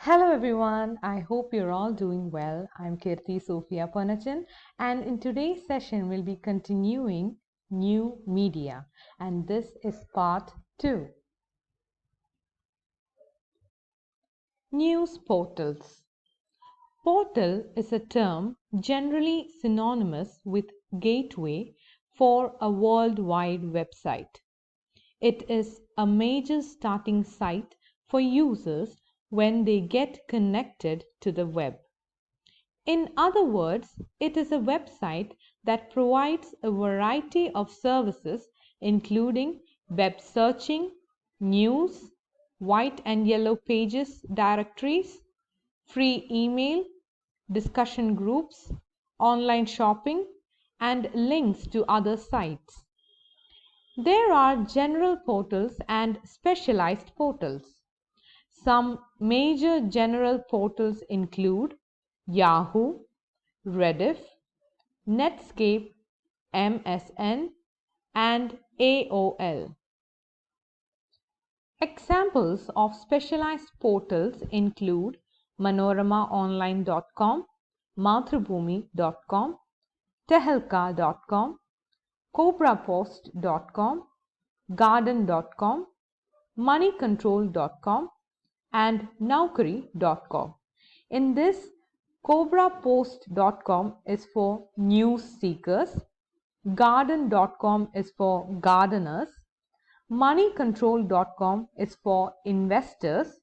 Hello everyone, I hope you're all doing well. I'm Kirti Sophia Panachan, and in today's session we'll be continuing new media, and this is part 2. News portals. Portal is a term generally synonymous with gateway for a worldwide website. It is a major starting site for users when they get connected to the web. In other words, it is a website that provides a variety of services including web searching, news, white and yellow pages directories, free email, discussion groups, online shopping, and links to other sites. There are general portals and specialized portals. Some major general portals include Yahoo, Rediff, Netscape, MSN, and AOL. Examples of specialized portals include manoramaonline.com, mathrubhumi.com, tehelka.com, cobrapost.com, garden.com, moneycontrol.com, and naukri.com. In this, cobrapost.com is for news seekers, garden.com is for gardeners, moneycontrol.com is for investors,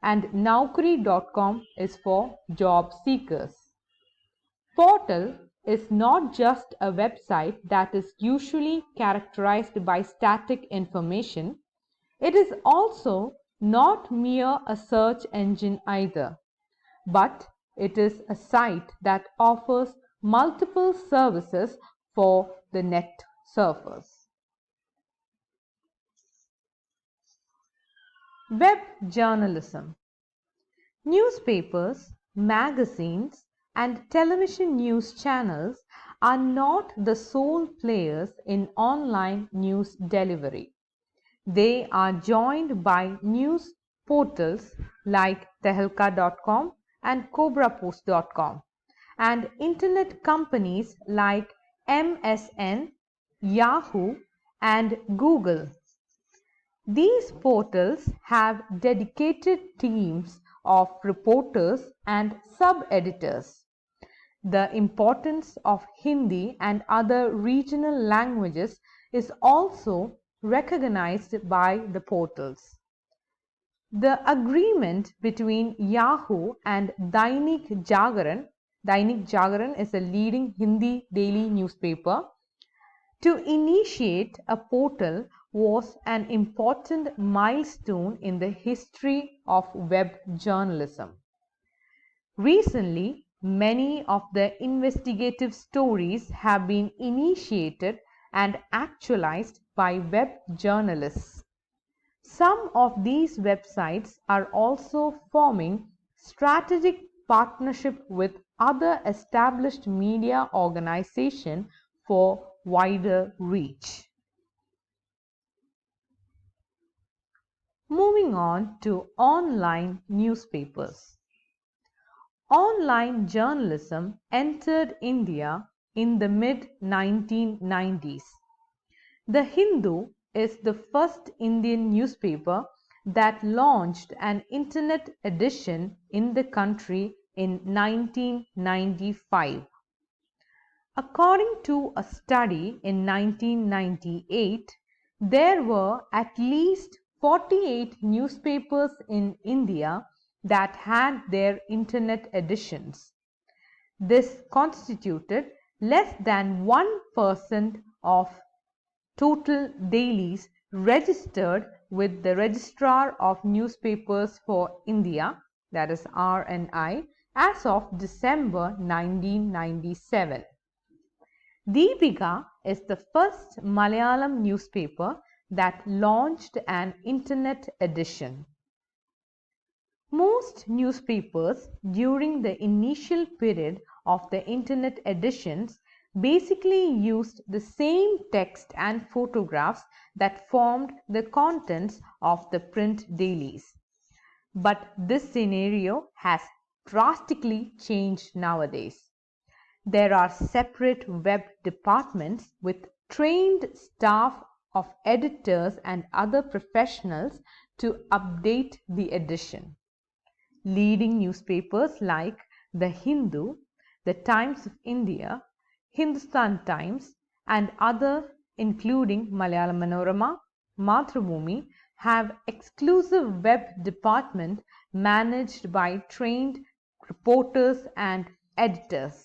and naukri.com is for job seekers. Portal is not just a website that is usually characterized by static information. It is also not mere a search engine either, but it is a site that offers multiple services for the net surfers. Web journalism. Newspapers, magazines, and television news channels are not the sole players in online news delivery. They are joined by news portals like tehelka.com and cobrapost.com and internet companies like MSN, Yahoo, and Google. These portals have dedicated teams of reporters and sub-editors. The importance of Hindi and other regional languages is also recognized by the portals. The agreement between Yahoo and Dainik Jagaran is a leading Hindi daily newspaper, to initiate a portal was an important milestone in the history of web journalism. Recently, many of the investigative stories have been initiated and actualized by web journalists. Some of these websites are also forming strategic partnership with other established media organizations for wider reach. Moving on to online newspapers. Online journalism entered India in the mid-1990s. The Hindu is the first Indian newspaper that launched an internet edition in the country in 1995. According to a study in 1998, there were at least 48 newspapers in India that had their internet editions. This constituted less than 1% of total dailies registered with the Registrar of Newspapers for India, that is RNI, as of December 1997. Deepika is the first Malayalam newspaper that launched an internet edition. Most newspapers during the initial period of the internet editions basically used the same text and photographs that formed the contents of the print dailies. But this scenario has drastically changed nowadays. There are separate web departments with trained staff of editors and other professionals to update the edition. Leading newspapers like The Hindu, The Times of India, Hindustan Times, and other, including Malayalam Manorama, Mathrubhumi, have exclusive web department managed by trained reporters and editors.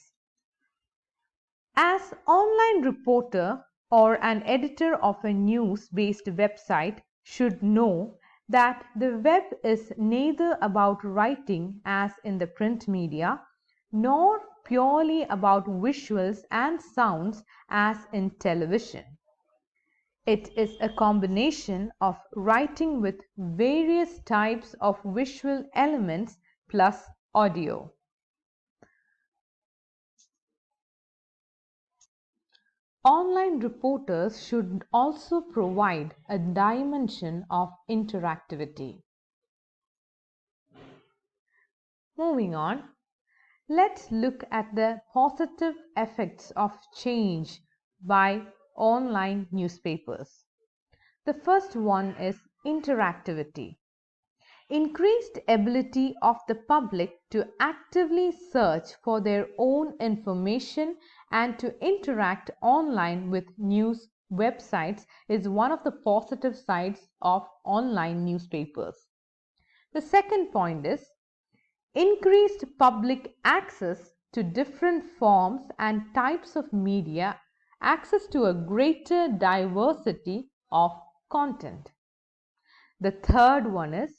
As online reporter or an editor of a news-based website should know that the web is neither about writing as in the print media, nor purely about visuals and sounds as in television. It is a combination of writing with various types of visual elements plus audio. Online reporters should also provide a dimension of interactivity. Moving on, let's look at the positive effects of change by online newspapers. The first one is interactivity. Increased ability of the public to actively search for their own information and to interact online with news websites is one of the positive sides of online newspapers. The second point is increased public access to different forms and types of media, access to a greater diversity of content. The third one is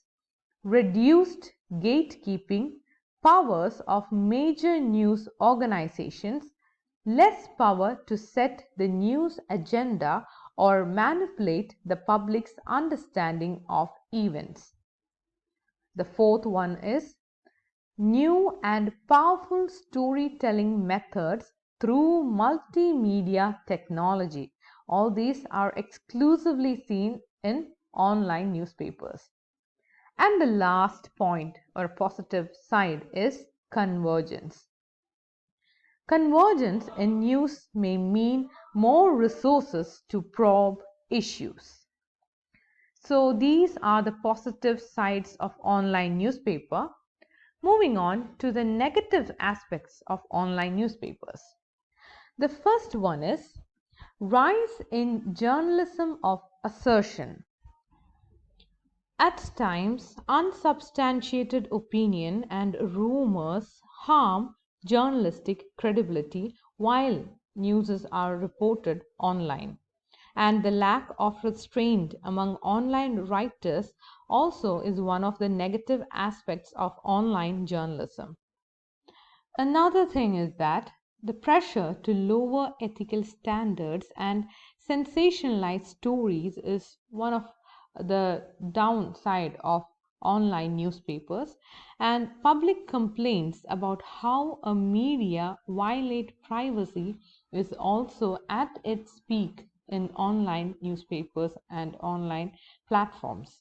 reduced gatekeeping powers of major news organizations, less power to set the news agenda or manipulate the public's understanding of events. The fourth one is new and powerful storytelling methods through multimedia technology. All these are exclusively seen in online newspapers. And the last point or positive side is convergence. Convergence in news may mean more resources to probe issues. So these are the positive sides of online newspaper. Moving on to the negative aspects of online newspapers. The first one is rise in journalism of assertion. At times, unsubstantiated opinion and rumors harm journalistic credibility while news are reported online. And the lack of restraint among online writers also is one of the negative aspects of online journalism. Another thing is that the pressure to lower ethical standards and sensationalize stories is one of the downside of online newspapers, and public complaints about how a media violate privacy is also at its peak in online newspapers and online platforms.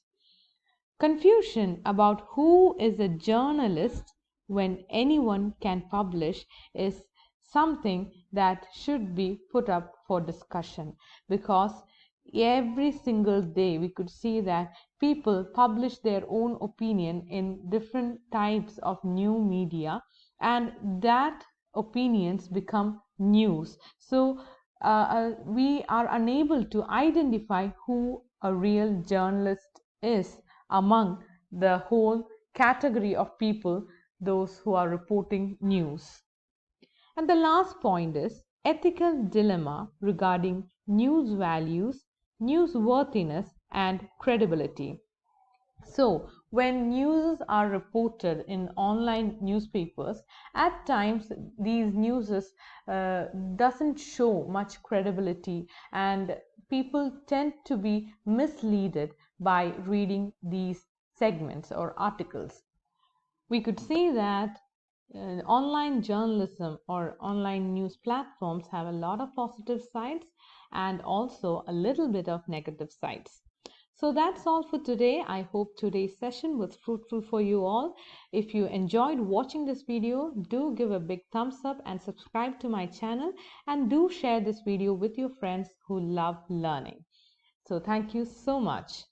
Confusion about who is a journalist when anyone can publish is something that should be put up for discussion, because every single day we could see that people publish their own opinion in different types of new media, and that opinions become news. So we are unable to identify who a real journalist is among the whole category of people, those who are reporting news. And the last point is ethical dilemma regarding news values, newsworthiness, and credibility. So, when news are reported in online newspapers, at times these news doesn't show much credibility, and people tend to be misled by reading these segments or articles. We could see that online journalism or online news platforms have a lot of positive sides and also a little bit of negative sides. So that's all for today. I hope today's session was fruitful for you all. If you enjoyed watching this video, do give a big thumbs up and subscribe to my channel, and do share this video with your friends who love learning. So thank you so much.